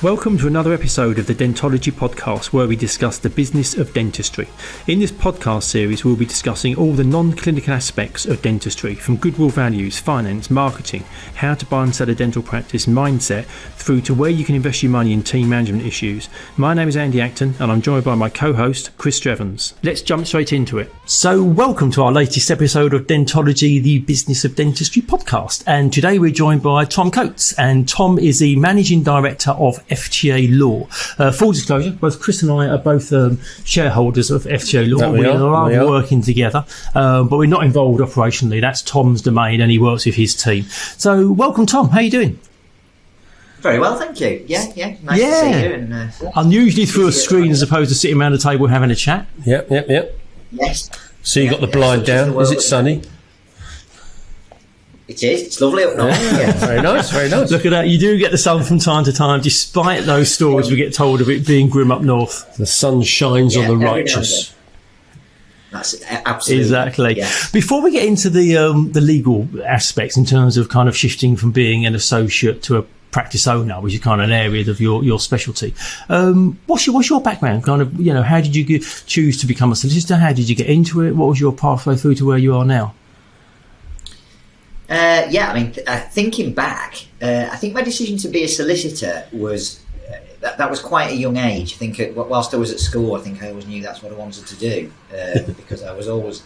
Welcome to another episode of the Dentology Podcast, where we discuss the business of dentistry. In this podcast series, we'll be discussing all the non-clinical aspects of dentistry, from goodwill values, finance, marketing, how to buy and sell a dental practice, mindset, through to where you can invest your money in team management issues. My name is Andy Acton, and I'm joined by my co-host, Chris Drevens. Let's jump straight into it. So, welcome to our latest episode of Dentology, the Business of Dentistry podcast. And today we're joined by Tom Coates, and Tom is the Managing Director of FTA Law. Full disclosure, both Chris and I are both shareholders of FTA Law. We are working together, but we're not involved operationally. That's Tom's domain, and he works with his team. So, welcome, Tom. How are you doing? Very well, thank you. Nice to see you. And, unusually through a screen as opposed to sitting around a table having a chat. Yep. Yes. So you got the blind down. Is it sunny? It is. It's lovely up north. Yeah. Very nice. Look at that. You do get the sun from time to time, despite those stories we get told of it being grim up north. The sun shines on the righteous. That's absolutely. Exactly. Yeah. Before we get into the legal aspects in terms of kind of shifting from being an associate to a practice owner, which is kind of an area of your specialty, what's your background? Kind of, how did you choose to become a solicitor? How did you get into it? What was your pathway through to where you are now? Thinking back, I think my decision to be a solicitor was that was quite a young age. I think whilst I was at school, I think I always knew that's what I wanted to do, because I was always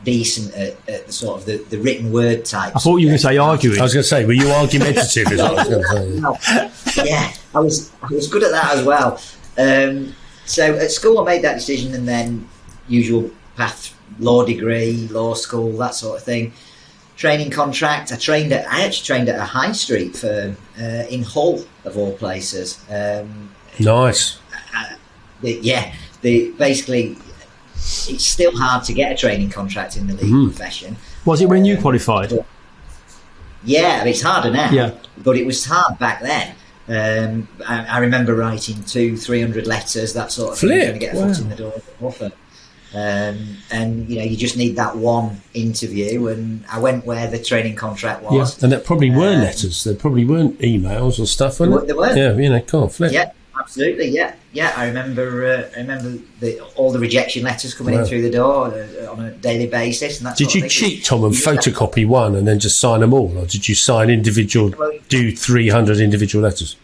decent at the sort of the written word type. I thought you were going to say arguing. I was going to say, were you argumentative? Is what I was going to say. Yeah, I was good at that as well. So at school, I made that decision, and then usual path: law degree, law school, that sort of thing. Training contract. I actually trained at a high street firm in Hull, of all places. Nice. Basically, it's still hard to get a training contract in the legal profession. Was it when you qualified? It's harder now. Yeah. But it was hard back then. I remember writing 200-300 letters, that sort of thing, trying to get a foot in the door of the offer. And you just need that one interview, and I went where the traiing contract was. Yeah, and there probably were letters. There probably weren't emails or stuff. There were. Yeah, cool. Flip. Yeah, absolutely. Yeah. I remember all the rejection letters coming in through the door on a daily basis. And that did you cheat, Tom, and photocopy one and then just sign them all, or did you sign do 300 individual letters?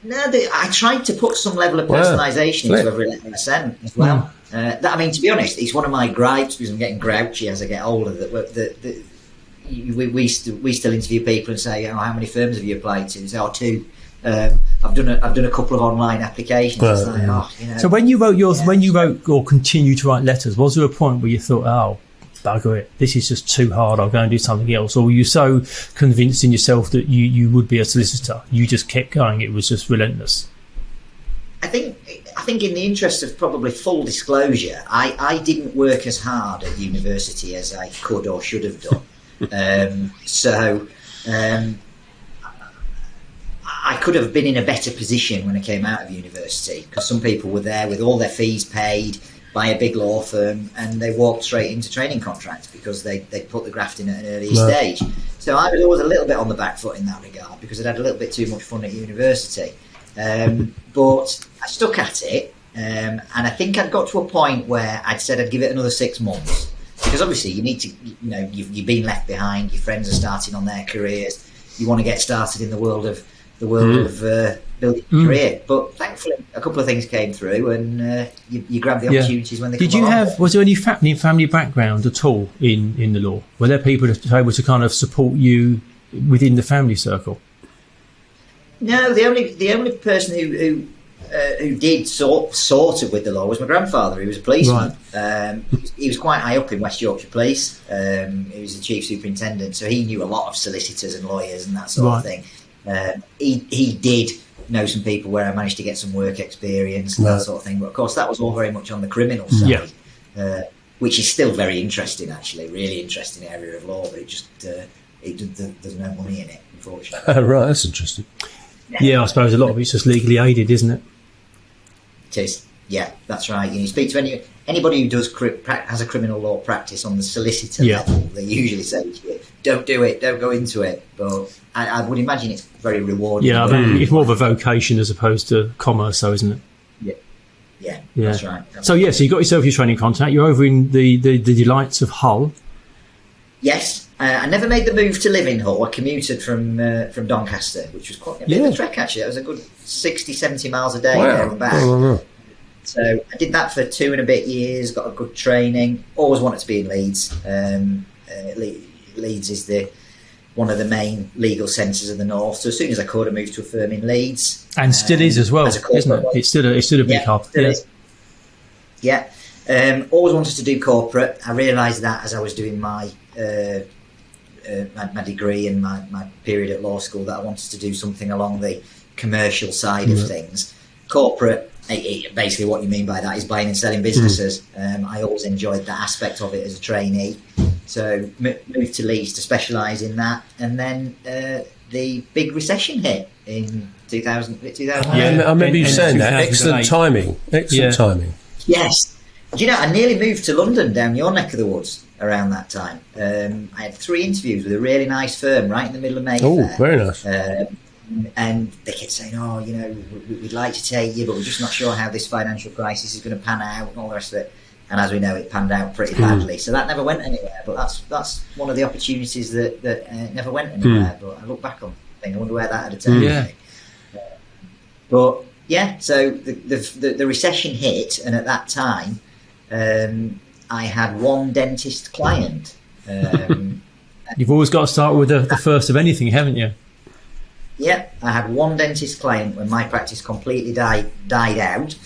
No, I tried to put some level of personalisation into every letter I sent as well. To be honest, it's one of my gripes, because I'm getting grouchy as I get older. That we still interview people and say, how many firms have you applied to? They say, 2. I've done a couple of online applications. So when you wrote or continue to write letters, was there a point where you thought, bugger it, this is just too hard, I'll go and do something else? Or were you so convinced in yourself that you would be a solicitor, you just kept going, it was just relentless? I think in the interest of probably full disclosure, I didn't work as hard at university as I could or should have done. I could have been in a better position when I came out of university, because some people were there with all their fees paid by a big law firm, and they walked straight into training contracts because they put the graft in at an early stage. So I was always a little bit on the back foot in that regard, because I'd had a little bit too much fun at university. But I stuck at it, and I think I'd got to a point where I'd said I'd give it another 6 months, because obviously you need to, you've been left behind, your friends are starting on their careers, you want to get started in the world of building a career. But thankfully, a couple of things came through, and you grab the opportunities when they come along. Was there any family background at all in the law? Were there people able to kind of support you within the family circle? No, the only person who did sort of with the law was my grandfather. He was a policeman. Right. He was quite high up in West Yorkshire Police. He was the chief superintendent, so he knew a lot of solicitors and lawyers and that sort of thing. He did know some people where I managed to get some work experience and that sort of thing. But of course, that was all very much on the criminal side, which is still very interesting, actually. Really interesting area of law, but there's no money in it, unfortunately. Right, that's interesting. Yeah, I suppose a lot of it's just legally aided, isn't it? It is. Yeah, that's right. You speak to anybody who has a criminal law practice on the solicitor level, they usually say to you, don't do it, don't go into it. But I would imagine it's very rewarding. Yeah, I mean, it's more of a vocation as opposed to commerce, though, isn't it? Yeah, that's right. So you got yourself your training contract. You're over in the delights of Hull. Yes, I never made the move to live in Hull. I commuted from Doncaster, which was quite a bit of a trek, actually. That was a good 60, 70 miles a day there and back. So I did that for 2 and a bit years, got a good training. Always wanted to be in Leeds. Leeds is one of the main legal centres of the north. So as soon as I could, I moved to a firm in Leeds. And still is as well, isn't it? It's still a big hub. Yeah. Always wanted to do corporate. I realised that as I was doing my degree and my period at law school, that I wanted to do something along the commercial side of things. Corporate, basically what you mean by that is buying and selling businesses. I always enjoyed that aspect of it as a trainee. So moved to Leeds to specialise in that, and then the big recession hit in 2000. I remember you saying that. Excellent timing. Timing. Yes. Do you know, I nearly moved to London down your neck of the woods around that time. I had 3 interviews with a really nice firm right in the middle of Mayfair. Oh, very nice. And they kept saying, we'd like to take you, but we're just not sure how this financial crisis is going to pan out and all the rest of it. And as we know, it panned out pretty badly. So that never went anywhere. But that's one of the opportunities that never went anywhere. But I look back on things, I wonder where that had taken me. But yeah, so the recession hit, and at that time, I had one dentist client. You've always got to start with the first of anything, haven't you? Yeah, I had one dentist client when my practice completely died out.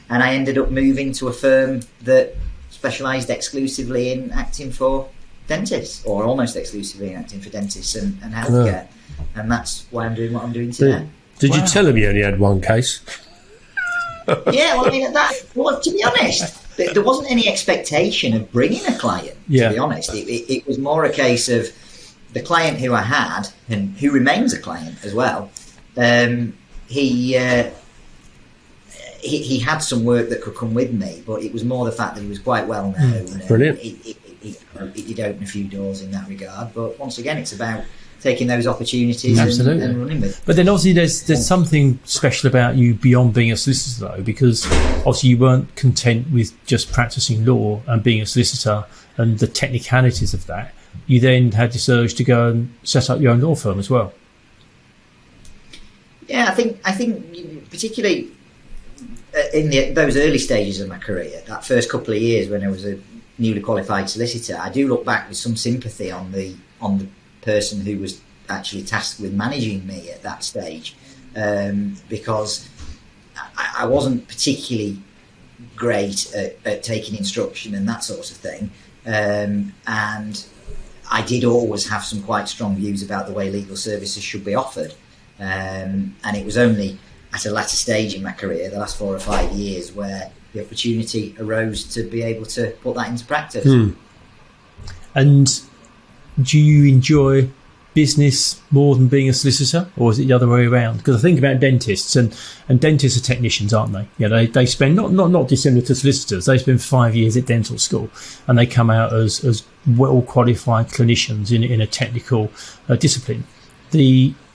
And I ended up moving to a firm that specialised exclusively in acting for dentists, or almost exclusively in acting for dentists and healthcare. And that's why I'm doing what I'm doing today. Did you tell him you only had one case? Yeah, well, I mean, to be honest, there wasn't any expectation of bringing a client, to be honest. It was more a case of the client who I had, and who remains a client as well, he had some work that could come with me, but it was more the fact that he was quite well known. Brilliant. It did open a few doors in that regard. But once again, it's about taking those opportunities and running with it. But then obviously there's something special about you beyond being a solicitor, though, because obviously you weren't content with just practicing law and being a solicitor and the technicalities of that. You then had this urge to go and set up your own law firm as well. Yeah, I think particularly in those early stages of my career, that first couple of years when I was a newly qualified solicitor, I do look back with some sympathy on the person who was actually tasked with managing me at that stage, because I wasn't particularly great at taking instruction and that sort of thing, and I did always have some quite strong views about the way legal services should be offered, and it was only at a latter stage in my career, the last 4 or 5 years, where the opportunity arose to be able to put that into practice. And do you enjoy business more than being a solicitor, or is it the other way around? Because I think about dentists, and dentists are technicians, aren't they? Yeah, they spend not dissimilar to solicitors. They spend 5 years at dental school, and they come out as well qualified clinicians in a technical discipline.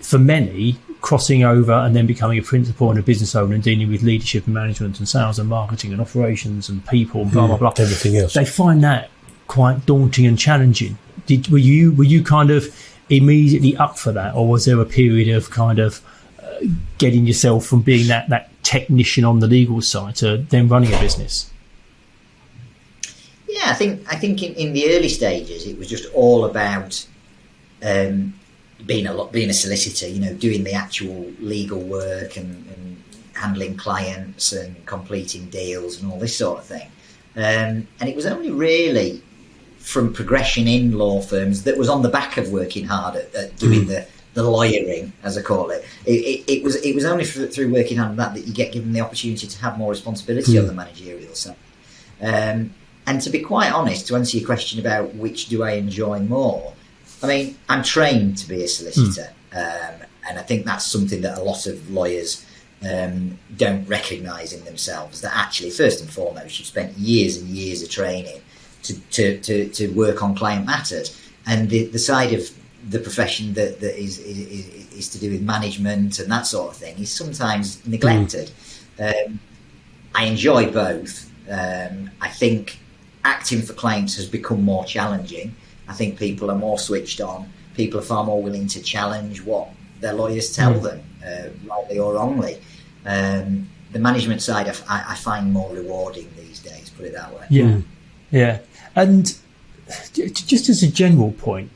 For many, crossing over and then becoming a principal and a business owner and dealing with leadership and management and sales and marketing and operations and people and blah blah blah, everything else, they find that quite daunting and challenging. Were you kind of immediately up for that, or was there a period of kind of getting yourself from being that technician on the legal side to then running a business? Yeah, I think in the early stages it was just all about being a solicitor, doing the actual legal work and handling clients and completing deals and all this sort of thing. And it was only really from progression in law firms that was on the back of working hard at doing the lawyering, as I call it. It was only through working hard on that you get given the opportunity to have more responsibility on the managerial side. And to be quite honest, to answer your question about which do I enjoy more, I mean, I'm trained to be a solicitor, and I think that's something that a lot of lawyers don't recognise in themselves, that actually, first and foremost, you've spent years and years of training to work on client matters. And the side of the profession that is to do with management and that sort of thing is sometimes neglected. I enjoy both. I think acting for clients has become more challenging. I think people are more switched on. People are far more willing to challenge what their lawyers tell them, rightly or wrongly. The management side I find more rewarding these days, put it that way. Yeah. And just as a general point,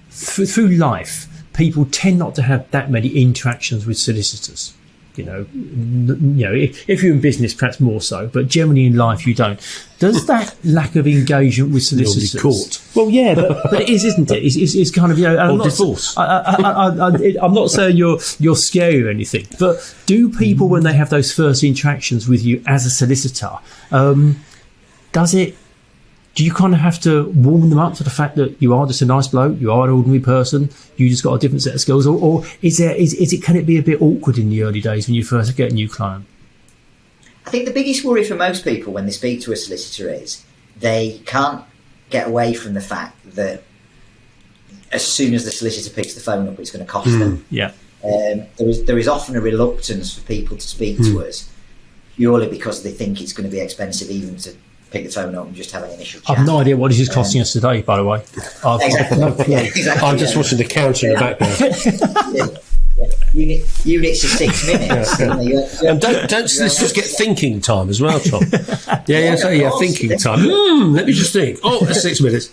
through life, people tend not to have that many interactions with solicitors. You know, if you're in business, perhaps more so, but generally in life you don't. Does that lack of engagement with solicitors? Court. Well, yeah, but it is, isn't it? It's kind of, you know, I'm not, divorce. I'm not saying you're scary or anything, but do people, when they have those first interactions with you as a solicitor, do you kind of have to warm them up to the fact that you are just a nice bloke, you are an ordinary person, you just got a different set of skills, or can it be a bit awkward in the early days when you first get a new client? I think the biggest worry for most people when they speak to a solicitor is they can't get away from the fact that as soon as the solicitor picks the phone up, it's going to cost them. Yeah. There is often a reluctance for people to speak to us purely because they think it's going to be expensive even to pick the phone up and just have an initial chat. I've no idea what this is costing us today, by the way. Exactly. I'm just watching the counter in the background. Units of 6 minutes. And don't solicitors get thinking time as well, Tom? Thinking time. Let me just think. Oh, that's 6 minutes.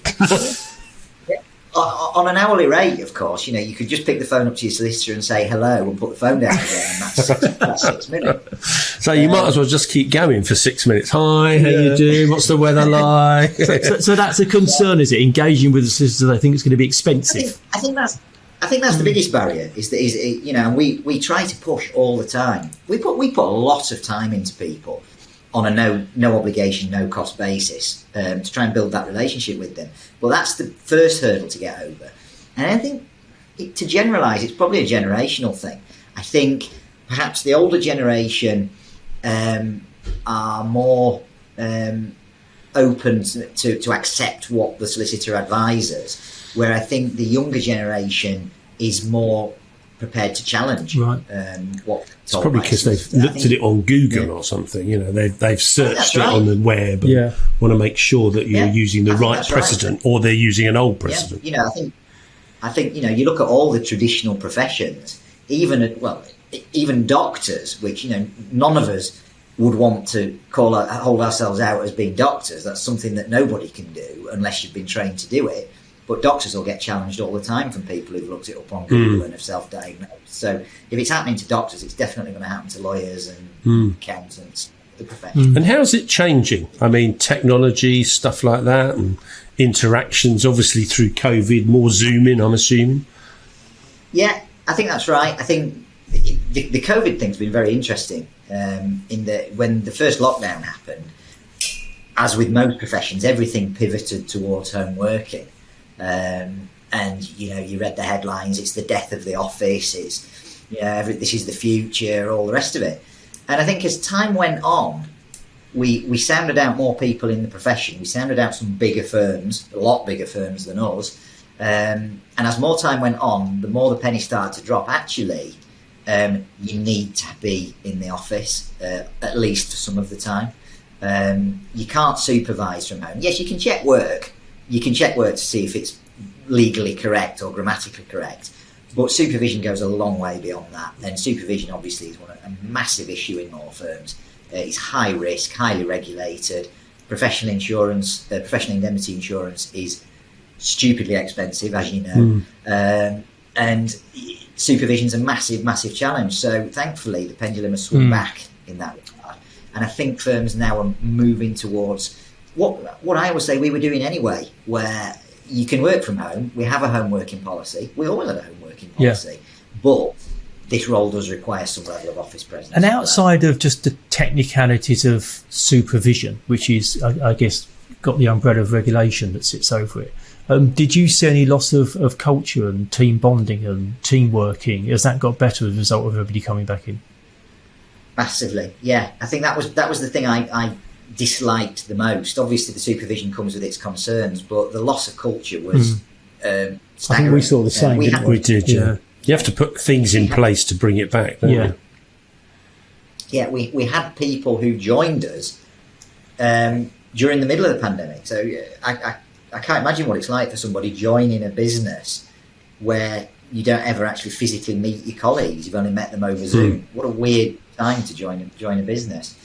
On an hourly rate, of course, you know, you could just pick the phone up to your solicitor and say hello and put the phone down again, and that's 6 minutes. So you might as well just keep going for 6 minutes. Hi, how you doing? What's the weather like? so that's a concern, is it? Engaging with the solicitor, they think it's going to be expensive. I think that's the biggest barrier. Is you know, and we try to push all the time. We put a lot of time into people on a no obligation, no cost basis to try and build that relationship with them. Well, that's the first hurdle to get over. And I think, to generalise, it's probably a generational thing. I think perhaps the older generation are more open to accept what the solicitor advises, where I think the younger generation is more prepared to challenge what it's probably because they've looked at it on Google or something. You know, they've searched it on the web and want to make sure that you're using the right precedent, or they're using an old precedent. You know, I think you know, you look at all the traditional professions, even doctors, which, you know, none of us would want to hold ourselves out as being doctors. That's something that nobody can do unless you've been trained to do it. But doctors will get challenged all the time from people who've looked it up on Google and have self-diagnosed. So if it's happening to doctors, it's definitely going to happen to lawyers and accountants, the profession. And how's it changing? I mean, technology, stuff like that, and interactions, obviously through COVID, more Zooming, I'm assuming. Yeah, I think that's right. I think the COVID thing's been very interesting. When the first lockdown happened, as with most professions, everything pivoted towards home working. And you know, you read the headlines, it's the death of the office, it's, you know, this is the future, all the rest of it. And I think as time went on, we sounded out more people in the profession. We sounded out some bigger firms, a lot bigger firms than us. And as more time went on, the more the penny started to drop. Actually, you need to be in the office, at least for some of the time. You can't supervise from home. Yes, you can check work. You can check work to see if it's legally correct or grammatically correct, but supervision goes a long way beyond that. And supervision obviously is a massive issue in law firms. It's high risk, highly regulated. Professional insurance, professional indemnity insurance is stupidly expensive, as you know, and supervision's a massive, massive challenge. So thankfully, the pendulum has swung back in that regard, and I think firms now are moving towards what I always say we were doing anyway, where you can work from home. We have a home working policy. We always had a home working policy, but this role does require some level of office presence. And outside of just the technicalities of supervision, which is, I guess, got the umbrella of regulation that sits over it, did you see any loss of culture and team bonding and team working? Has that got better as a result of everybody coming back in? Massively, yeah. I think that was the thing I disliked the most. Obviously, the supervision comes with its concerns, but the loss of culture was I think we saw the same. We did, yeah. You have to put things in place to bring it back, don't you? Yeah, we had people who joined us during the middle of the pandemic. So I can't imagine what it's like for somebody joining a business where you don't ever actually physically meet your colleagues. You've only met them over Zoom. What a weird time to join a business.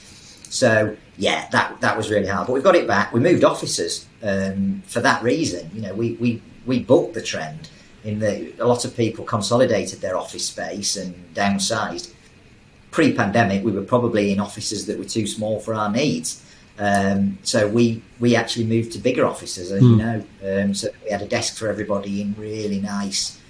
So yeah, that was really hard. But we've got it back. We moved offices for that reason. You know, we bucked the trend in that a lot of people consolidated their office space and downsized. Pre-pandemic, we were probably in offices that were too small for our needs. So we actually moved to bigger offices, as you know. So we had a desk for everybody in really nice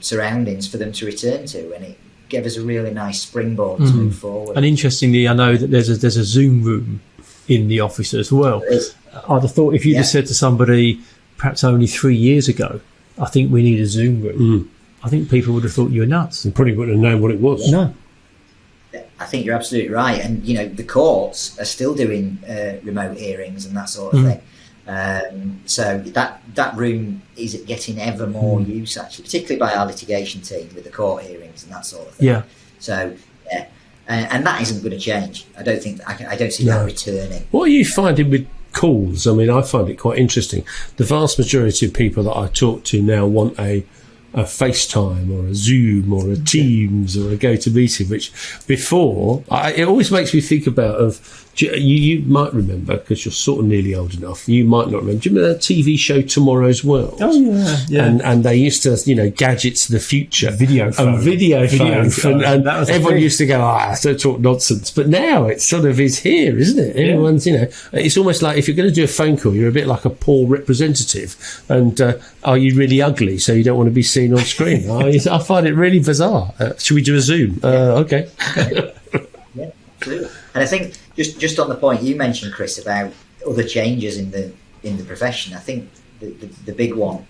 surroundings for them to return to, and it gave us a really nice springboard to move forward. And interestingly, I know that there's a Zoom room in the office as well. I'd have thought if you'd have said to somebody perhaps only 3 years ago, I think we need a Zoom room, I think people would have thought you were nuts. They probably wouldn't have known what it was. No. I think you're absolutely right. And, you know, the courts are still doing remote hearings and that sort of thing. So that room is getting ever more use, actually, particularly by our litigation team with the court hearings and that sort of thing. Yeah. So, yeah. And that isn't going to change. I don't think, I don't see that returning. What are you finding with calls? I mean, I find it quite interesting. The vast majority of people that I talk to now want a FaceTime or a Zoom or a Teams or a GoToMeeting, which before, it always makes me think about you might remember, because you're sort of nearly old enough, you might not remember. Do you remember that TV show Tomorrow's World? Oh, yeah. And they used to, gadgets of the future. Video phone. And everyone used to go, don't talk nonsense. But now it sort of is here, isn't it? Everyone's, it's almost like if you're going to do a phone call, you're a bit like a poor representative. And are you really ugly, so you don't want to be seen on screen? I find it really bizarre. Should we do a Zoom? Okay. Yeah, absolutely. And I think just on the point you mentioned, Chris, about other changes in the profession, I think the big one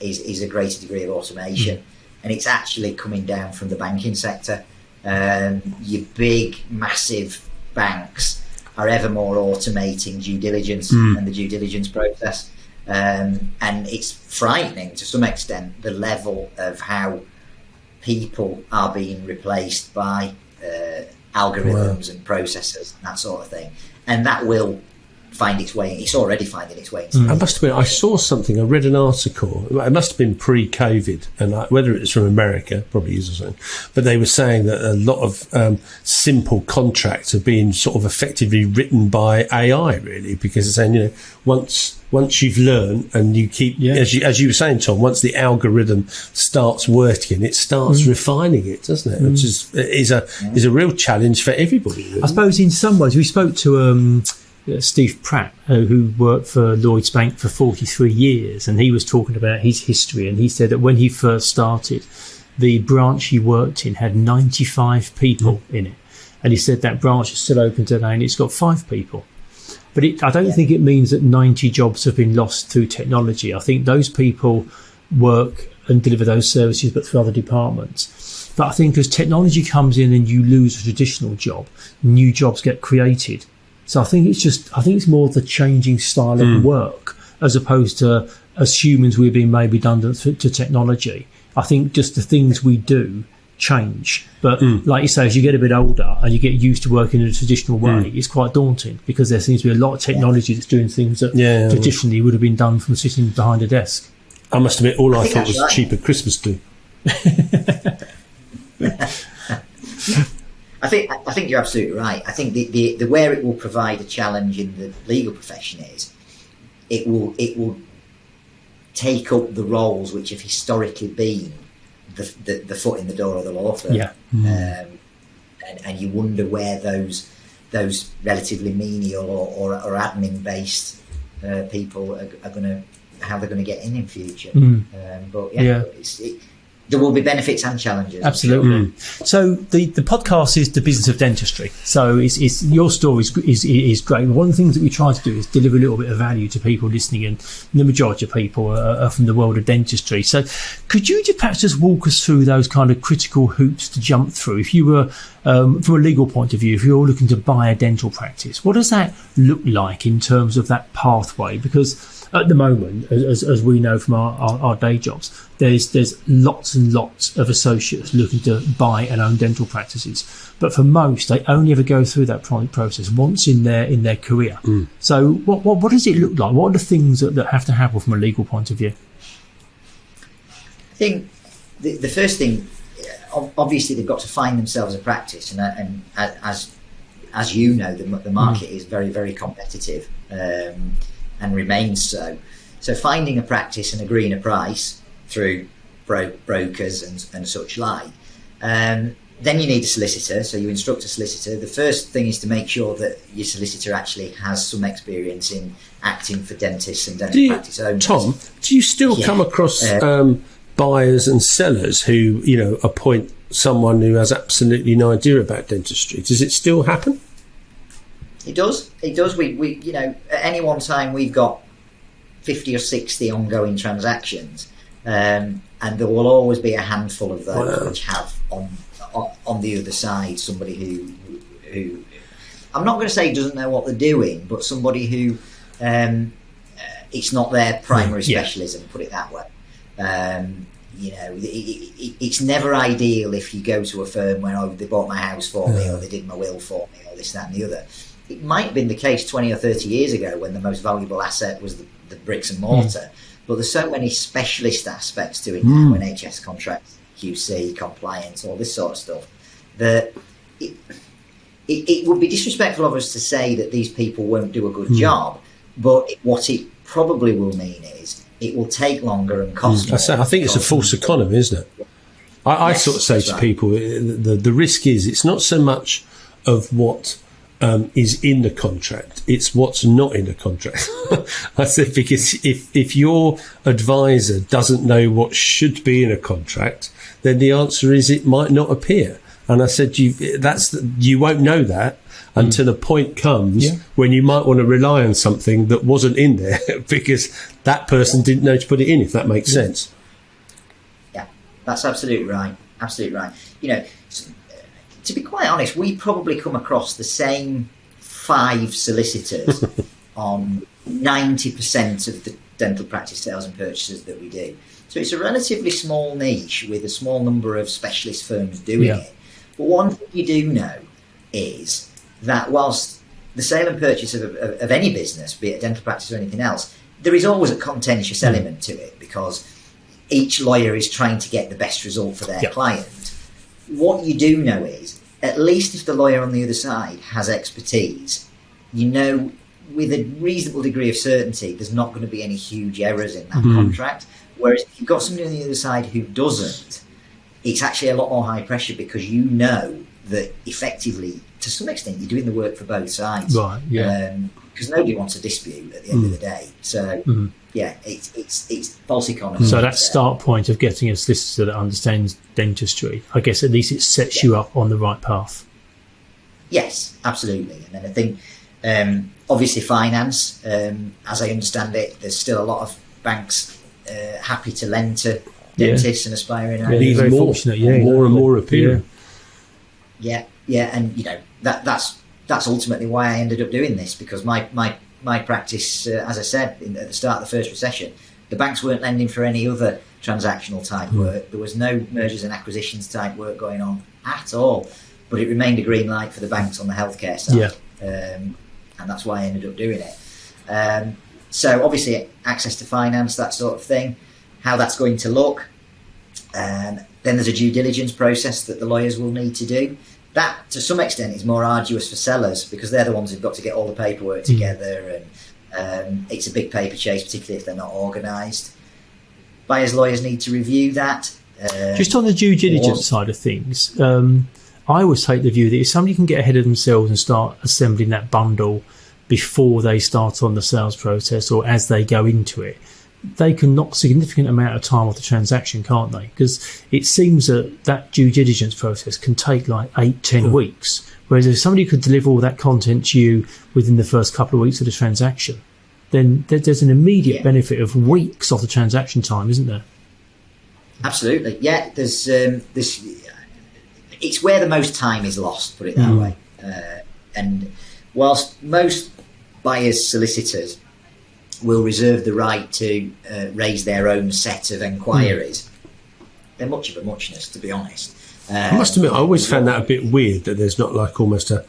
is a greater degree of automation, and it's actually coming down from the banking sector. Your big, massive banks are ever more automating due diligence and the due diligence process, and it's frightening to some extent the level of how people are being replaced by algorithms and processes and that sort of thing, and that will find its way. It's already finding its way into I must admit, I saw something, I read an article, it must have been pre-COVID, and whether it's from America, probably is or something, but they were saying that a lot of simple contracts are being sort of effectively written by AI, really, because it's saying, once you've learned and you keep, as you were saying, Tom, once the algorithm starts working, it starts refining it, doesn't it? Which is a real challenge for everybody, really. I suppose in some ways, we spoke to Steve Pratt, who worked for Lloyds Bank for 43 years, and he was talking about his history, and he said that when he first started, the branch he worked in had 95 people in it, and he said that branch is still open today and it's got 5 people. But I don't think it means that 90 jobs have been lost through technology. I think those people work and deliver those services, but through other departments. But I think as technology comes in and you lose a traditional job, new jobs get created. So I think it's more the changing style of work as opposed to as humans we're being made redundant to technology. I think just the things we do change. But like you say, as you get a bit older and you get used to working in a traditional way, it's quite daunting because there seems to be a lot of technology that's doing things that traditionally would have been done from sitting behind a desk. I must admit, all I thought was cheaper Christmas do. I think you're absolutely right. I think the where it will provide a challenge in the legal profession is it will take up the roles which have historically been the foot in the door of the law firm. And you wonder where those relatively menial or admin based people are going to, how they're going to get in future. There will be benefits and challenges. Absolutely. So the podcast is the business of dentistry. So it's your story is great. One of the things that we try to do is deliver a little bit of value to people listening, and the majority of people are from the world of dentistry. So could you perhaps just walk us through those kind of critical hoops to jump through? If you were From a legal point of view, if you're looking to buy a dental practice, what does that look like in terms of that pathway? Because at the moment, as we know from our day jobs, there's lots and lots of associates looking to buy and own dental practices. But for most, they only ever go through that process once in their career. So what does it look like? What are the things that have to happen from a legal point of view? I think the first thing, obviously, they've got to find themselves a practice, and as you know, the market is very, very competitive, and remains so. So finding a practice and agreeing a price through brokers and such like. Then you need a solicitor, so you instruct a solicitor. The first thing is to make sure that your solicitor actually has some experience in acting for dentists and dental practice owners. Tom, do you still come across buyers and sellers who, appoint someone who has absolutely no idea about dentistry? Does it still happen? It does. We at any one time we've got 50 or 60 ongoing transactions, and there will always be a handful of those which have on the other side somebody who I'm not going to say doesn't know what they're doing, but somebody who it's not their primary specialism, put it that way. It's never ideal if you go to a firm where they bought my house for me, or they did my will for me, or this, that and the other. It might have been the case 20 or 30 years ago when the most valuable asset was the bricks and mortar, but there's so many specialist aspects to it now, NHS contracts, QC, compliance, all this sort of stuff, that it would be disrespectful of us to say that these people won't do a good job, but what it probably will mean is it will take longer and cost more. I think it's a false economy, isn't it? I sort of say to people, the risk is it's not so much of what is in the contract, it's what's not in the contract. I said, because if your advisor doesn't know what should be in a contract, then the answer is it might not appear. And I said, you won't know that until a point comes when you might want to rely on something that wasn't in there because that person didn't know to put it in, if that makes sense. Yeah, that's absolutely right. Absolutely right. To be quite honest, we probably come across the same 5 solicitors on 90% of the dental practice sales and purchases that we do. So it's a relatively small niche with a small number of specialist firms doing it. But one thing you do know is that whilst the sale and purchase of any business, be it a dental practice or anything else, there is always a contentious element to it because each lawyer is trying to get the best result for their client. What you do know is, at least if the lawyer on the other side has expertise, with a reasonable degree of certainty, there's not going to be any huge errors in that contract. Whereas if you've got somebody on the other side who doesn't, it's actually a lot more high pressure because you know that effectively, to some extent, you're doing the work for both sides. Right, because nobody wants a dispute at the end of the day. So, it's false economy. So that start point of getting a solicitor that understands dentistry, I guess at least it sets you up on the right path. Yes, absolutely. And then I think, obviously finance, as I understand it, there's still a lot of banks happy to lend to dentists and aspiring owners. Very fortunate, more and more appealing. Yeah, and that's ultimately why I ended up doing this, because my practice, as I said at the start of the first recession, the banks weren't lending for any other transactional type work. There was no mergers and acquisitions type work going on at all, but it remained a green light for the banks on the healthcare side, and that's why I ended up doing it. So obviously access to finance, that sort of thing, how that's going to look. Then there's a due diligence process that the lawyers will need to do. That, to some extent, is more arduous for sellers because they're the ones who've got to get all the paperwork together, and it's a big paper chase, particularly if they're not organised. Buyers' lawyers need to review that. Just on the due diligence side of things, I always take the view that if somebody can get ahead of themselves and start assembling that bundle before they start on the sales process or as they go into it, they can knock a significant amount of time off the transaction, can't they? Because it seems that due diligence process can take like 8-10 weeks. Whereas if somebody could deliver all that content to you within the first couple of weeks of the transaction, then there's an immediate benefit of weeks off the transaction time, isn't there? Absolutely. Yeah, there's it's where the most time is lost, put it that way. And whilst most buyers' solicitors will reserve the right to raise their own set of enquiries, they're much of a muchness, to be honest. I must admit, I always found that a bit weird that there's not like almost a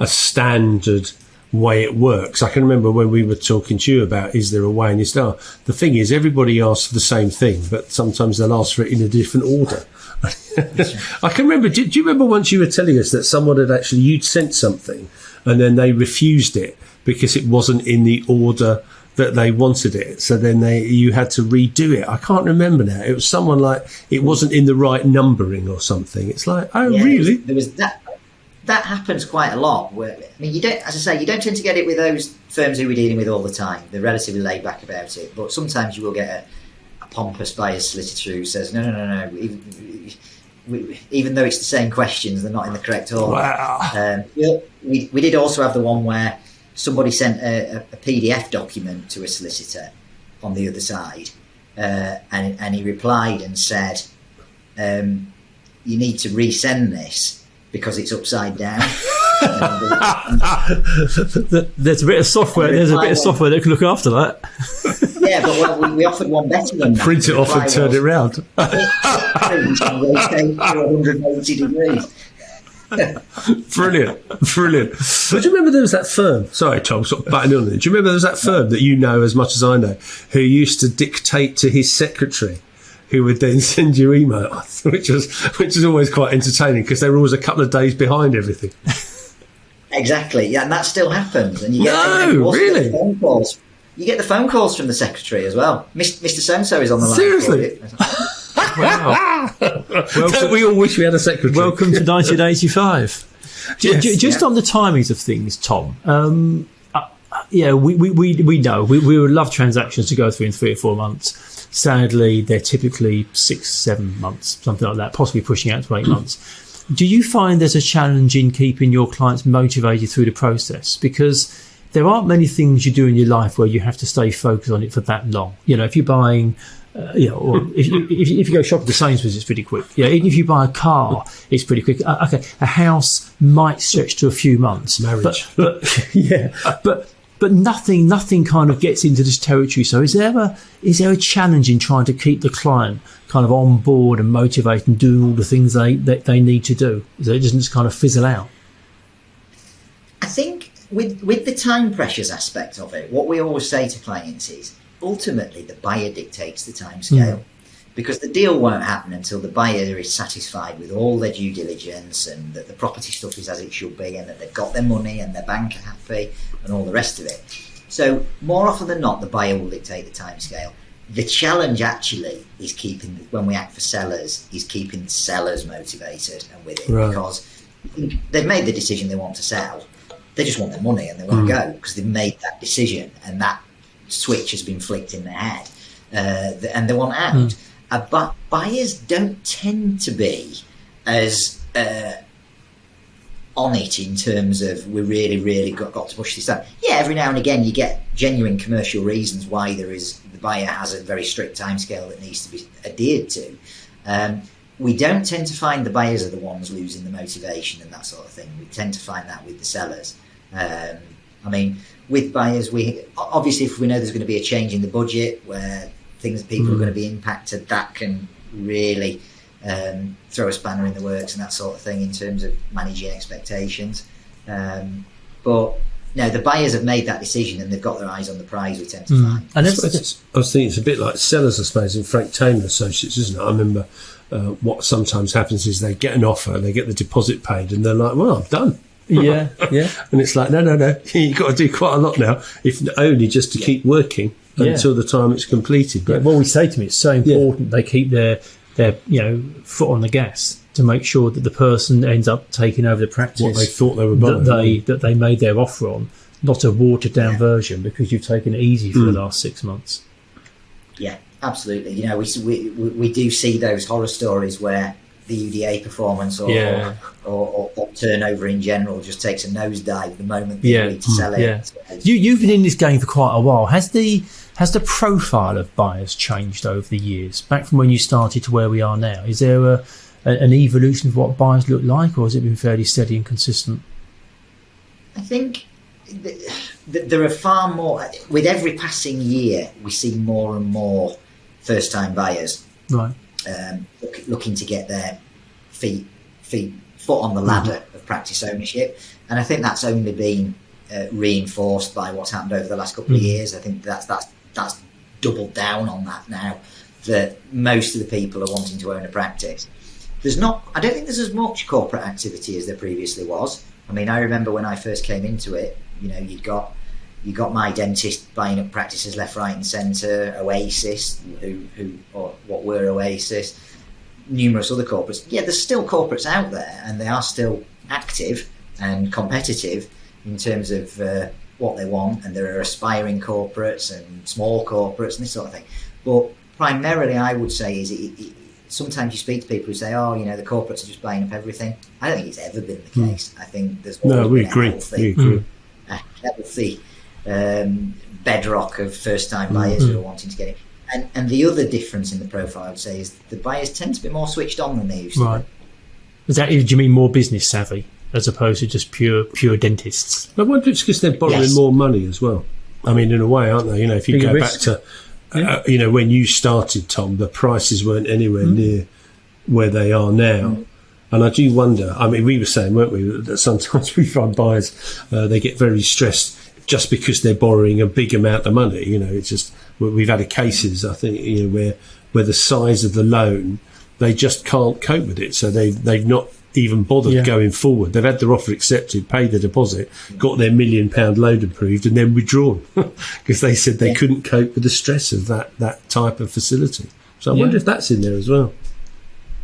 standard way it works. I can remember when we were talking to you about, is there a way? And you said, the thing is, everybody asks for the same thing, but sometimes they'll ask for it in a different order. I can remember, do you remember once you were telling us that someone had actually, you'd sent something and then they refused it because it wasn't in the order that they wanted it, so then you had to redo it. I can't remember now. It was someone like it wasn't in the right numbering or something. It's like, really? There was that. That happens quite a lot. Where, I mean, you don't, as I say, you don't tend to get it with those firms who we're dealing with all the time. They're relatively laid back about it, but sometimes you will get a pompous buyer's solicitor who says, no. Even though it's the same questions, they're not in the correct order. Wow. We did also have the one where somebody sent a PDF document to a solicitor on the other side, and he replied and said, you need to resend this because it's upside down. There's a bit of software. There's a bit of software that can look after that. Yeah, but we offered one better than that. Print it off and turn it round. It can rotate 180 degrees. Brilliant. But do you remember there was that firm? Sorry, Tom, sort of butting on it. Do you remember there was that firm that you know as much as I know, who used to dictate to his secretary, who would then send you emails, which was always quite entertaining because they were always a couple of days behind everything. Exactly, yeah, and that still happens. And you get really? Phone calls. You get the phone calls from the secretary as well. Mr. So-and-so is on the line. Seriously? Wow. Don't we all wish we had a secretary? Welcome to 1985. Just on the timings of things, Tom. We know we would love transactions to go through in 3 or 4 months. Sadly, they're typically 6-7 months, something like that, possibly pushing out to 8 months. Do you find there's a challenge in keeping your clients motivated through the process? Because there aren't many things you do in your life where you have to stay focused on it for that long. You know, if you're buying, or if you go shopping at Sainsbury's, it's pretty quick. Yeah, even if you buy a car, it's pretty quick. Okay, a house might stretch to a few months. Marriage, but nothing kind of gets into this territory. So is there a challenge in trying to keep the client kind of on board and motivated and doing all the things they need to do, so it doesn't just kind of fizzle out? I think with the time pressures aspect of it, what we always say to clients is ultimately the buyer dictates the time scale. Because the deal won't happen until the buyer is satisfied with all their due diligence and that the property stuff is as it should be and that they've got their money and their bank are happy and all the rest of it. So more often than not, the buyer will dictate the timescale. The challenge actually is when we act for sellers, is keeping sellers motivated and with it. Right. Because they've made the decision they want to sell. They just want their money and they want to go because they've made that decision and that switch has been flicked in their head and they want out. But buyers don't tend to be as on it in terms of we really got to push this down. Yeah, every now and again you get genuine commercial reasons why the buyer has a very strict timescale that needs to be adhered to. We don't tend to find the buyers are the ones losing the motivation and that sort of thing. We tend to find that with the sellers. I mean, with buyers, we obviously if we know there's going to be a change in the budget where people are going to be impacted, that can really throw a spanner in the works and that sort of thing in terms of managing expectations. But no, the buyers have made that decision and they've got their eyes on the prize, we tend to find. And I was thinking it's a bit like sellers, I suppose, in Frank Taylor Associates, isn't it? I remember what sometimes happens is they get an offer, they get the deposit paid and they're like, well, I'm done. Yeah. And it's like, no, you've got to do quite a lot now, if only just to keep working until the time it's completed. But we say to them, it's so important they keep their foot on the gas to make sure that the person ends up taking over the practice what they thought they were buying, that they made their offer on, not a watered down version because you've taken it easy for the last 6 months. Yeah, absolutely. You know, we do see those horror stories where the UDA performance or turnover in general just takes a nosedive the moment they agree to sell it. Yeah. You've been in this game for quite a while. Has the profile of buyers changed over the years, back from when you started to where we are now? Is there an evolution of what buyers look like, or has it been fairly steady and consistent? I think there are far more. With every passing year, we see more and more first-time buyers, right, looking to get their foot on the ladder of practice ownership, and I think that's only been reinforced by what's happened over the last couple of years. I think that's doubled down on that now, that most of the people are wanting to own a practice. I don't think there's as much corporate activity as there previously was. I mean, I remember when I first came into it, you got my dentist buying up practices left, right and centre, Oasis, or what were Oasis, numerous other corporates. Yeah, there's still corporates out there, and they are still active and competitive in terms of what they want, and there are aspiring corporates and small corporates and this sort of thing. But primarily, I would say sometimes you speak to people who say, the corporates are just buying up everything. I don't think it's ever been the case. I think there's always been a healthy bedrock of first-time buyers who are wanting to get in. And the other difference in the profile, I would say, is the buyers tend to be more switched on than they used to be. Do you mean more business savvy as opposed to just pure dentists? I wonder if it's because they're borrowing more money as well. I mean, in a way, aren't they? If you go back to when you started, Tom, the prices weren't anywhere near where they are now. And I do wonder, I mean, we were saying, weren't we, that sometimes we find buyers, they get very stressed just because they're borrowing a big amount of money. It's just, we've had cases, I think, where the size of the loan, they just can't cope with it. So they've not even bothered going forward. They've had their offer accepted, paid the deposit, got their £1 million loan approved, and then withdrawn because they said they couldn't cope with the stress of that type of facility. So I wonder if that's in there as well.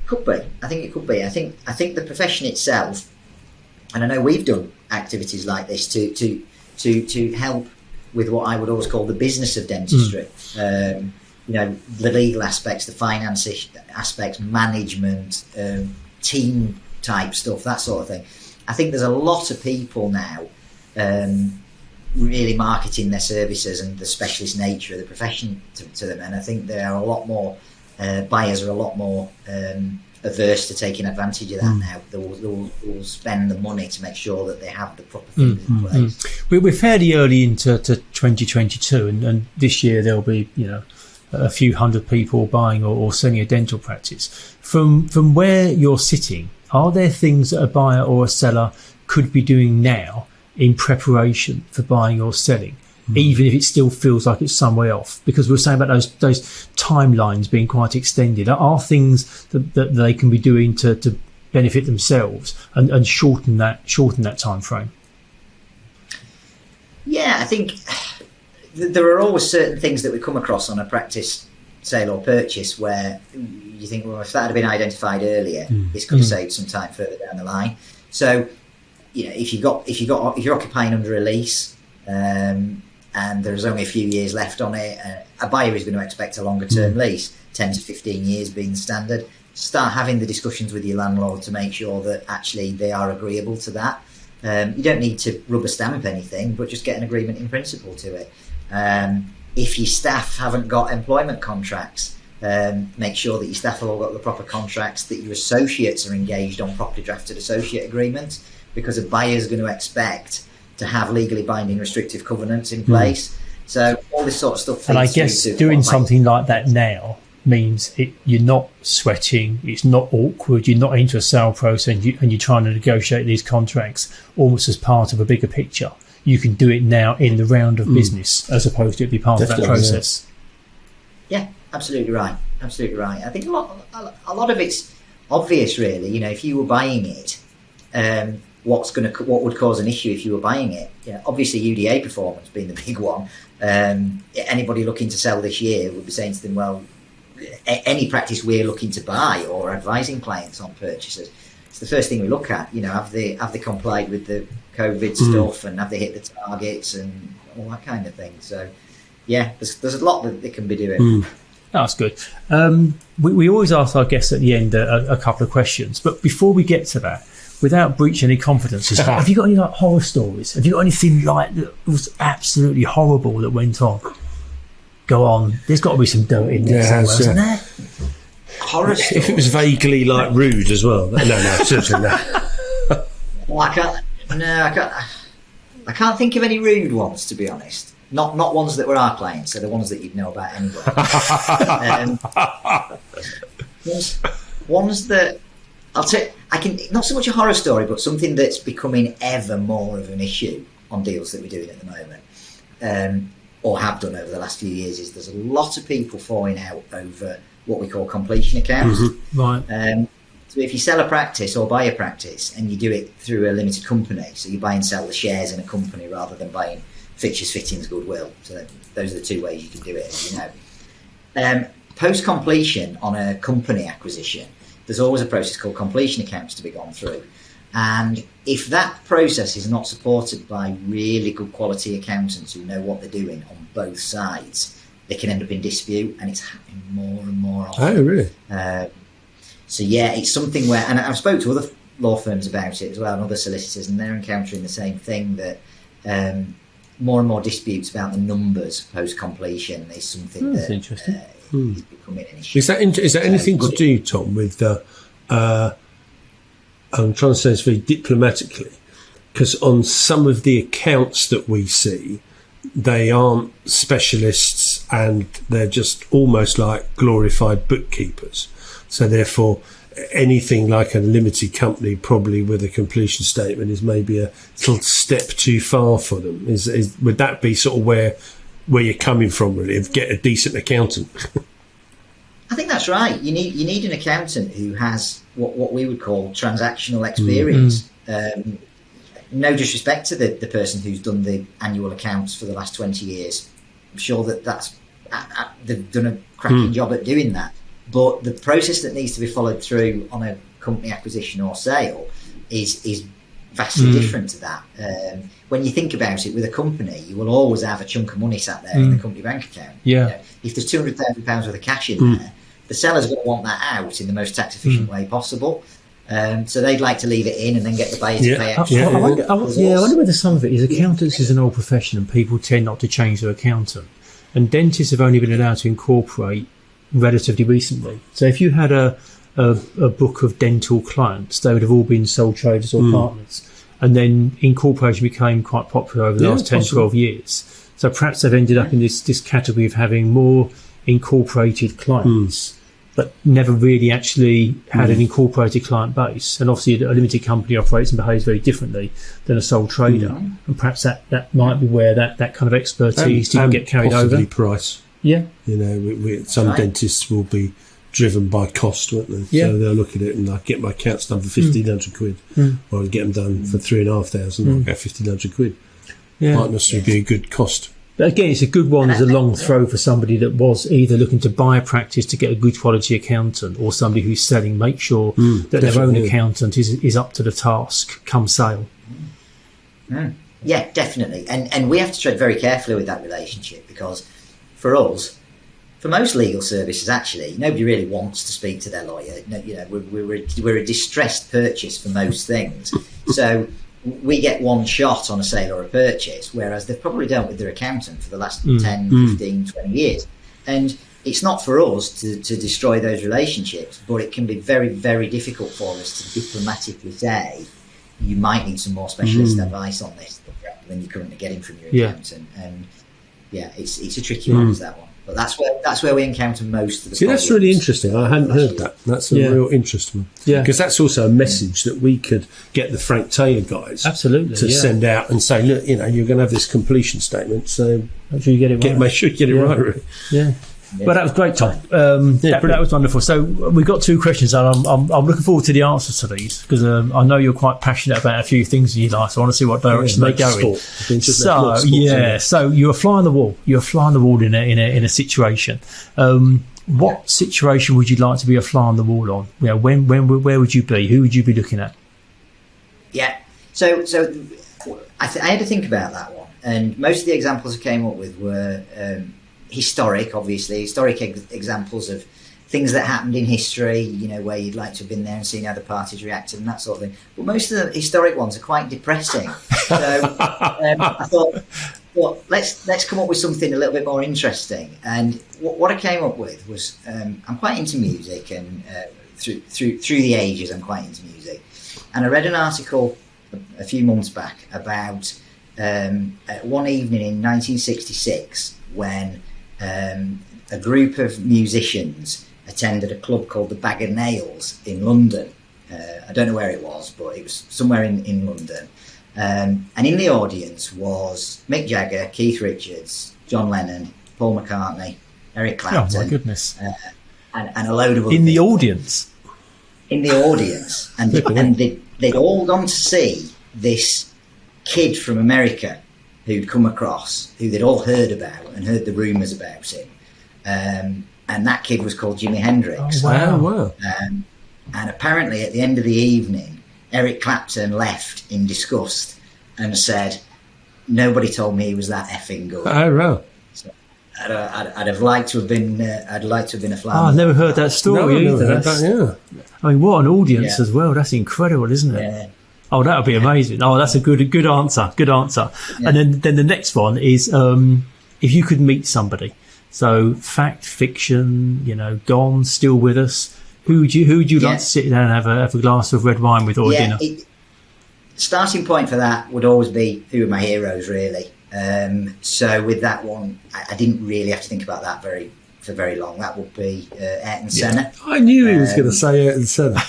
Could be. I think it could be. I think the profession itself, and I know we've done activities like this to help with what I would always call the business of dentistry. The legal aspects, the finance aspects, management, team type stuff, that sort of thing. I think there's a lot of people now really marketing their services and the specialist nature of the profession to them, and I think there are a lot more buyers are a lot more averse to taking advantage of that now. They'll spend the money to make sure that they have the proper things in place. We're fairly early into 2022, and this year there'll be a few hundred people buying or selling a dental practice. From where you're sitting, are there things that a buyer or a seller could be doing now in preparation for buying or selling, even if it still feels like it's some way off? Because we're saying about those timelines being quite extended. Are things that they can be doing to benefit themselves and shorten that time frame? Yeah, I think there are always certain things that we come across on a practice sale or purchase where you think, well, if that had been identified earlier, this could have saved some time further down the line. So, if you're occupying under a lease, and there's only a few years left on it, a buyer is going to expect a longer term lease, 10 to 15 years being the standard. Start having the discussions with your landlord to make sure that actually they are agreeable to that. You don't need to rubber stamp anything, but just get an agreement in principle to it. If your staff haven't got employment contracts, make sure that your staff have all got the proper contracts, that your associates are engaged on properly drafted associate agreements, because a buyer is going to expect to have legally binding restrictive covenants in place. So all this sort of stuff. And I guess doing something like that now means you're not sweating, it's not awkward, you're not into a sale process, and you're trying to negotiate these contracts almost as part of a bigger picture. You can do it now in the round of business as opposed to it be part of that process. Yeah, absolutely right. Absolutely right. I think a lot of it's obvious, really. If you were buying it, what would cause an issue if you were buying it? Obviously UDA performance being the big one. Anybody looking to sell this year would be saying to them, well, any practice we're looking to buy or advising clients on purchases, it's the first thing we look at. Have they complied with the COVID stuff, and have they hit the targets and all that kind of thing? So yeah, there's a lot that they can be doing. That's good. We always ask our guests at the end a couple of questions, but before we get to that, without breaching any confidences, have you got any horror stories? Have you got anything that was absolutely horrible that went on? Go on. There's got to be some dirt in there somewhere, isn't there? horror story. If it was vaguely like rude as well. No, certainly no. Well, I can't think of any rude ones, to be honest. Not ones that were our clients, so the ones that you'd know about anyway. Ones that I'll tell. I can not so much a horror story, but something that's becoming ever more of an issue on deals that we're doing at the moment, or have done over the last few years. Is there's a lot of people falling out over what we call completion accounts. Mm-hmm. Right. So if you sell a practice or buy a practice and you do it through a limited company, so you buy and sell the shares in a company rather than buying fixtures, fittings, goodwill. So those are the two ways you can do it, as you know. Post-completion on a company acquisition, there's always a process called completion accounts to be gone through. And if that process is not supported by really good quality accountants who know what they're doing on both sides, they can end up in dispute, and it's happening more and more often. Oh, really? So yeah, it's something where, and I've spoke to other law firms about it as well, and other solicitors, and they're encountering the same thing, that more and more disputes about the numbers post-completion is something That's that interesting. is becoming an issue. Is that anything to do, Tom, with I'm trying to say this very diplomatically, because on some of the accounts that we see, they aren't specialists and they're just almost like glorified bookkeepers. So therefore, anything like a limited company, probably with a completion statement, is maybe a little step too far for them. Would that be sort of where you're coming from, really, of get a decent accountant? I think that's right. You need an accountant who has what we would call transactional experience. No disrespect to the person who's done the annual accounts for the last 20 years. I'm sure that's they've done a cracking job at doing that. But the process that needs to be followed through on a company acquisition or sale is vastly different to that. When you think about it, with a company, you will always have a chunk of money sat there in the company bank account. Yeah. You know, if there's £200,000 worth of cash in there, the seller's going to want that out in the most tax efficient way possible. So they'd like to leave it in and then get the buyer to pay extra. I wonder whether some of it is accountants is an old profession and people tend not to change their accountant. And dentists have only been allowed to incorporate relatively recently. So if you had a book of dental clients, they would have all been sole traders or partners. And then incorporation became quite popular over the last 10, 12 years. So perhaps they've ended up in this category of having more incorporated clients, but never really actually had an incorporated client base. And obviously a limited company operates and behaves very differently than a sole trader. And perhaps that might be where that kind of expertise didn't get carried over. Price. Yeah. You know, some dentists will be driven by cost, won't they? Yeah. So they'll look at it and I'll get my accounts done for 1,500 quid, or I'll get them done for 3,500, I'll get 1,500 quid. Yeah. Might necessarily be a good cost. But again, it's a good one as a long throw for somebody that was either looking to buy a practice to get a good quality accountant, or somebody who's selling, make sure that their own accountant is up to the task come sale. Yeah, definitely. And we have to tread very carefully with that relationship, because for us, for most legal services, actually, nobody really wants to speak to their lawyer. You know, we're a distressed purchase for most things. So we get one shot on a sale or a purchase, whereas they've probably dealt with their accountant for the last 10, 15, 20 years. And it's not for us to destroy those relationships, but it can be very, very difficult for us to diplomatically say, you might need some more specialist advice on this than you're currently getting from your accountant. And yeah, it's a tricky one, is that one. But that's where we encounter most of the problems. That's really interesting. I hadn't heard that. That's a real interesting one. Yeah. Because that's also a message that we could get the Frank Taylor guys to send out and say, look, you know, you're going to have this completion statement, so make sure you get it right. Make sure you get it right. Really. Yeah. Well, that was great, Tom. That was wonderful. So we've got two questions, and I'm looking forward to the answers to these, because I know you're quite passionate about a few things in your life. So I want to see what direction they go in. So you're a fly on the wall. You're a fly on the wall in a situation. What situation would you like to be a fly on the wall on? You know, where would you be? Who would you be looking at? Yeah. So I had to think about that one, and most of the examples I came up with were historic examples of things that happened in history, you know, where you'd like to have been there and seen how the parties reacted and that sort of thing. But most of the historic ones are quite depressing. So I thought well, let's come up with something a little bit more interesting. And what I came up with was I'm quite into music, and through the ages I'm quite into music. And I read an article a few months back about one evening in 1966 when a group of musicians attended a club called the Bag of Nails in London. I don't know where it was, but it was somewhere in London. And in the audience was Mick Jagger, Keith Richards, John Lennon, Paul McCartney, Eric Clapton. Oh my goodness! And a load of other in the people. audience. In the audience, and they'd all gone to see this kid from America who'd come across, who they'd all heard about and heard the rumours about him. And that kid was called Jimi Hendrix. Oh, wow. And apparently at the end of the evening, Eric Clapton left in disgust and said, "Nobody told me he was that effing good." Oh, right. So I'd have liked to have been. I'd like to have been a fly. Oh, I've never heard that story either. Yeah. I mean, what an audience Yeah. as well. That's incredible, isn't it? Yeah. Oh, that would be amazing. Oh, that's a good answer. Good answer. Yeah. And then the next one is if you could meet somebody. So fact, fiction, gone, still with us. Who would you like to sit down and have a glass of red wine with or dinner? Starting point for that would always be who are my heroes, really. So with that one, I didn't really have to think about that for very long. That would be Ayrton Senna. I knew he was going to say Ayrton Senna.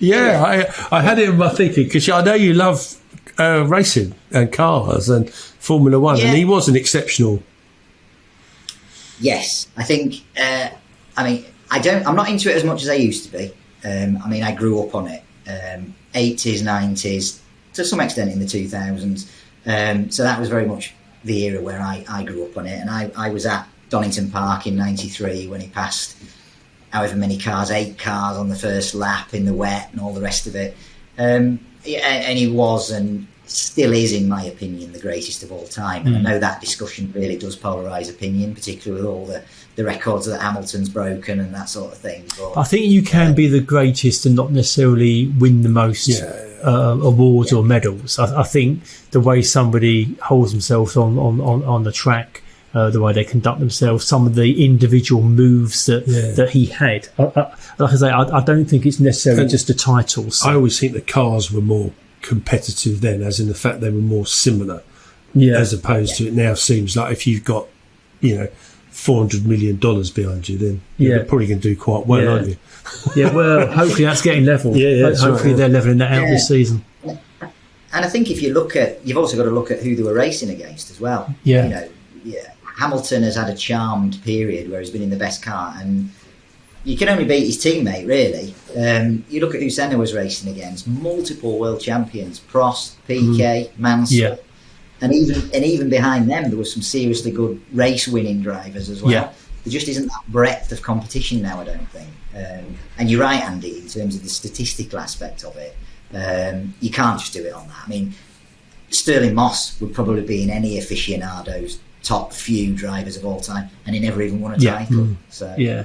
I had it in my thinking because I know you love racing and cars and Formula One, and he was an exceptional. Yes, I think. I'm not into it as much as I used to be. I grew up on it, 80s, 90s, to some extent in the 2000s. So that was very much the era where I grew up on it, and I was at Donington Park in '93 when he passed however many cars, 8 cars on the first lap in the wet and all the rest of it. And he was and still is, in my opinion, the greatest of all time. And I know that discussion really does polarise opinion, particularly with all the records that Hamilton's broken and that sort of thing. But I think you can be the greatest and not necessarily win the most awards or medals. I think the way somebody holds themselves on the track, the way they conduct themselves, some of the individual moves that he had. Like I say, I don't think it's necessarily just the titles. I always think the cars were more competitive then, as in the fact they were more similar, as opposed to it now seems like if you've got, $400 million behind you, then you're probably going to do quite well, aren't you? Well, hopefully that's getting level. Hopefully they're levelling that out this season. And I think if you you've also got to look at who they were racing against as well. Hamilton has had a charmed period where he's been in the best car, and you can only beat his teammate, really. You look at who Senna was racing against: multiple world champions, Prost, Piquet, Mansell, and even behind them there was some seriously good race-winning drivers as well. There just isn't that breadth of competition now, I don't think. And you're right, Andy, in terms of the statistical aspect of it. You can't just do it on that. I mean, Sterling Moss would probably be in any aficionado's top few drivers of all time, and he never even won a title. So no,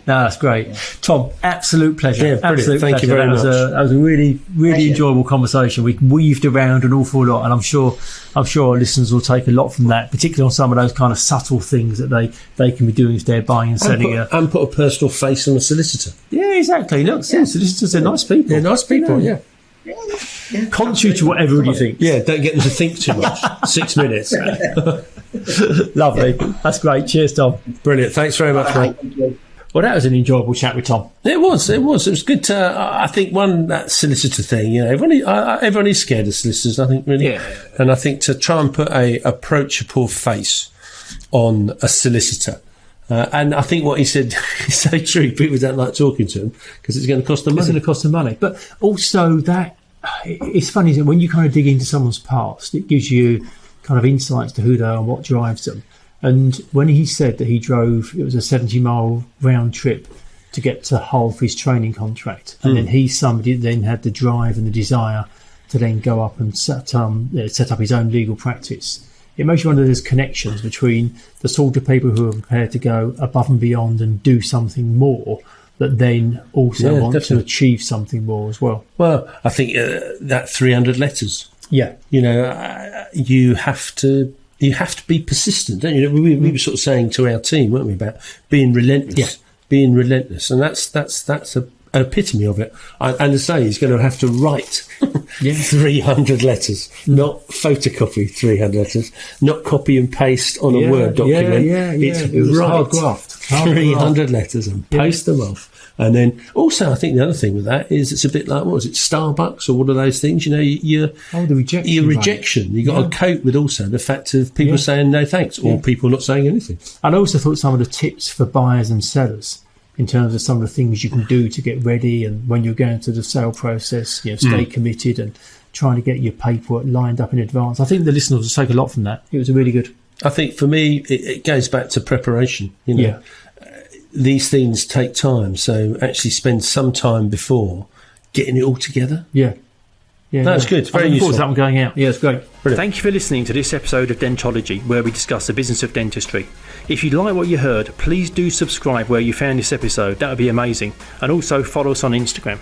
that's great. Tom, absolute pleasure. Absolute Thank you very much. That was a really enjoyable conversation. We weaved around an awful lot, and I'm sure our listeners will take a lot from that, particularly on some of those kind of subtle things that they can be doing if they're buying and selling. And put a personal face on a solicitor. Yeah, exactly. Look, solicitors are nice people. They're nice people, Contrary to what everybody thinks. Yeah, don't get them to think too much. 6 minutes. Lovely. That's great. Cheers, Tom. Brilliant. Thanks very much, mate. Well, that was an enjoyable chat with Tom. It was good to, I think, that solicitor thing, everyone is scared of solicitors, I think, really. And I think to try and put a approachable face on a solicitor, and I think what he said is so true. People don't like talking to him because it's going to cost them money. It's going to cost them money. But also that, it's funny, isn't it? When you kind of dig into someone's past, it gives you kind of insights to who they are and what drives them. And when he said that he drove, it was a 70-mile round trip to get to Hull for his training contract. And then he's somebody that then had the drive and the desire to then go up and set up his own legal practice. It makes you wonder there's connections between the sort of people who are prepared to go above and beyond and do something more, but then also want to achieve something more as well. Well, I think that 300 letters. Yeah. You have to you have to be persistent, don't you? We were sort of saying to our team, weren't we, about being relentless, and that's an epitome of it. And as I say, he's going to have to write 300 letters, not photocopy 300 letters, not copy and paste on a Word document. It's hard graft. 300 letters and post them off. And then also, I think the other thing with that is it's a bit like, what was it, Starbucks or one of those things? The rejection. Your rejection. You got to cope with also the fact of people saying no thanks or people not saying anything. And I also thought some of the tips for buyers and sellers in terms of some of the things you can do to get ready, and when you're going through the sale process, stay committed and trying to get your paperwork lined up in advance. I think the listeners will take a lot from that. It was really good. I think for me, it goes back to preparation. These things take time, so actually spend some time before getting it all together. That's good. It's very useful. That one going out. Yeah, it's great. Brilliant. Thank you for listening to this episode of Dentology, where we discuss the business of dentistry. If you like what you heard, please do subscribe where you found this episode. That would be amazing. And also follow us on Instagram.